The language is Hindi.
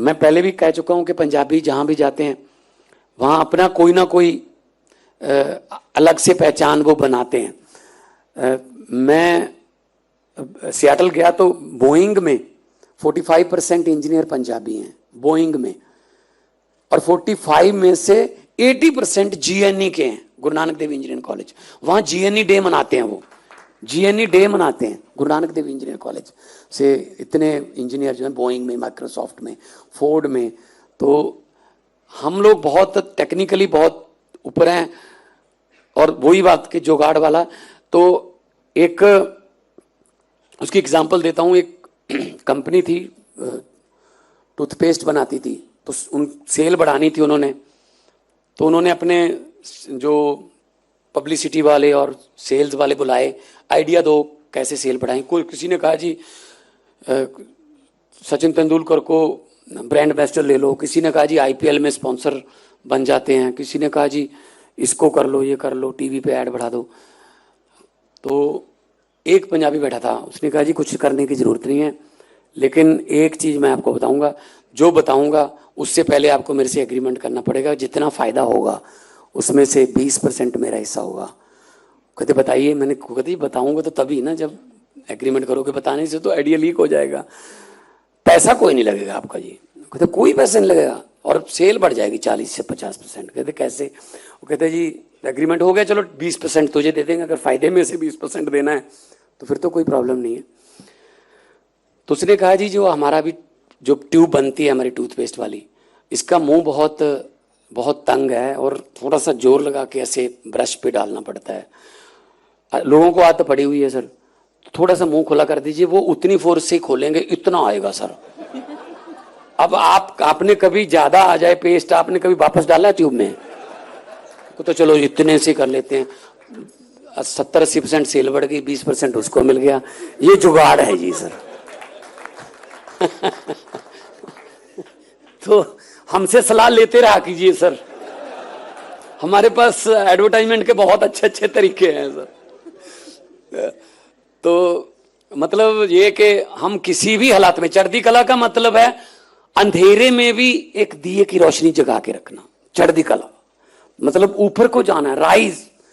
मैं पहले भी कह चुका हूं कि पंजाबी जहां भी जाते हैं वहां अपना कोई ना कोई अलग से पहचान वो बनाते हैं। मैं सियाटल गया तो बोइंग में 45% इंजीनियर पंजाबी हैं बोइंग में, और 45 में से 80% जीएनई के हैं, गुरु नानक देव इंजीनियरिंग कॉलेज। वहां जीएनई डे मनाते हैं, वो जीएनई डे मनाते हैं गुरु नानक देव इंजीनियरिंग कॉलेज से। इतने इंजीनियर जो हैं बोइंग में, माइक्रोसॉफ्ट में, फोर्ड में। तो हम लोग बहुत टेक्निकली बहुत ऊपर हैं। और वही बात कि जुगाड़ वाला, तो एक उसकी एग्जांपल देता हूं। एक कंपनी थी, टूथपेस्ट बनाती थी, तो उन सेल बढ़ानी थी उन्होंने, तो उन्होंने अपने जो पब्लिसिटी वाले और सेल्स वाले बुलाए, आइडिया दो कैसे सेल बढ़ाएं। कोई किसी ने कहा जी सचिन तेंदुलकर को ब्रांड एम्बेसडर ले लो, किसी ने कहा जी आईपीएल में स्पॉन्सर बन जाते हैं, किसी ने कहा जी इसको कर लो, ये कर लो, टीवी पे ऐड बढ़ा दो। तो एक पंजाबी बैठा था, उसने कहा जी कुछ करने की जरूरत नहीं है, लेकिन एक चीज मैं आपको बताऊंगा, जो बताऊंगा उससे पहले आपको मेरे से एग्रीमेंट करना पड़ेगा, जितना फायदा होगा उसमें से 20% मेरा हिस्सा होगा। कहते बताइए। मैंने कहते बताऊंगा तो तभी ना, जब एग्रीमेंट करोगे, बताने से तो आइडिया लीक हो जाएगा। पैसा कोई नहीं लगेगा आपका जी। कहते कोई पैसा नहीं लगेगा और सेल बढ़ जाएगी 40 से 50%। कहते कैसे? वो कहते जी एग्रीमेंट हो गया, चलो 20% तुझे दे देंगे, अगर फायदे में से 20% देना है तो फिर तो कोई प्रॉब्लम नहीं है। तो उसने कहा जी जो हमारा भी जो ट्यूब बनती है हमारी टूथपेस्ट वाली, इसका मुंह बहुत बहुत तंग है और थोड़ा सा जोर लगा के ऐसे ब्रश पे डालना पड़ता है। लोगों को आदत पड़ी हुई है सर, थोड़ा सा मुंह खुला कर दीजिए, वो उतनी फोर्स से ही खोलेंगे, इतना आएगा सर। अब आपने कभी ज्यादा आ जाए पेस्ट, आपने कभी वापस डाला है ट्यूब में? तो चलो इतने से कर लेते हैं। 70-80% सेल बढ़ गई, 20% उसको मिल गया। ये जुगाड़ है जी सर। तो हमसे सलाह लेते रहा कीजिए सर, हमारे पास एडवर्टाइजमेंट के बहुत अच्छे अच्छे तरीके हैं सर। तो मतलब ये कि हम किसी भी हालात में, चढ़ती कला का मतलब है अंधेरे में भी एक दिए की रोशनी जगा के रखना। चढ़ती कला मतलब ऊपर को जाना है, राइज